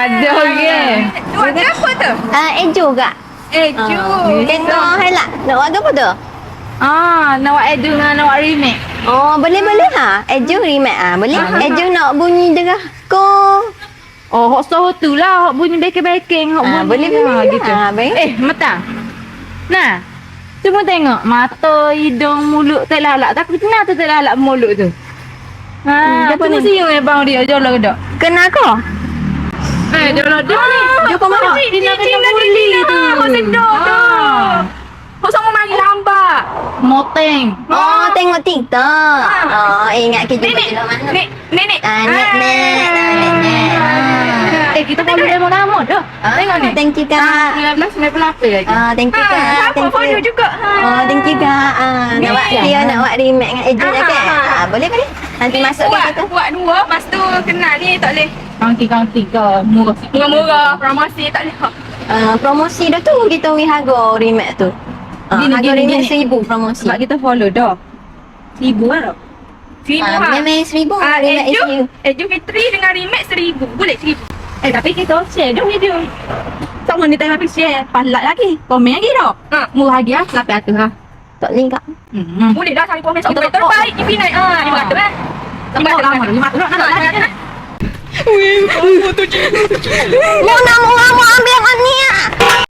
ada okey. Warga apa tu? Eju kak. Eju. Kena helak. Nak warga apa tu? Nak buat edu dengan nak buat remake. Oh, boleh ha. Eju remake boleh. Eju nak bunyi derah ko. Oh, hok soh tu lah, hok bunyi backing-backing, hok bunyi. Boleh gitu. baik. Mata. Nah. Cuma tengok mata, hidung, mulut tak lalak. Takut kenal tu tak lalak mulut tu. Apa Apa ni? ni? Siung bang dia jolah ke tak? Kena ko? Jolah dia ni. Jumpa mana? Dia kena buli tu. Hok sedap tu. Hok sama mari lambat. Moteng. Oh, tengok TikTok. Oh, ingat ke jumpa di mana? Nenek. Nenek. Kita follow demo nama dah. Tengok ni. Thank you kak. 1998 lagi. Thank you kak. Apa Thank follow you. juga. Oh, thank you kak. Nak buat remake dengan Eju ke? Boleh. Nanti masuk ke kita. Buat dua, lepas tu kenal ni tak boleh. Counting ke murah sikit. Murah-murah, promosi tak boleh. Promosi dah tu kita beri harga remake tu. Harga remake 1,000 promosi. Sebab kita follow dah. 1,000 kan? Memang 1,000 remake Eju, SU. Eju Fitri dengan remake 1,000. Boleh 1,000. Tapi kita share dah video. Sama ni tengok share. Palat lagi. Komen lagi dah. Murah lagi lah. 800 lah. Tak link kak. Boleh dah cari komen sampai terbaik di Pinai. 500 kan? Sampai lama. 500 nak lagi. Mau ambil yang ni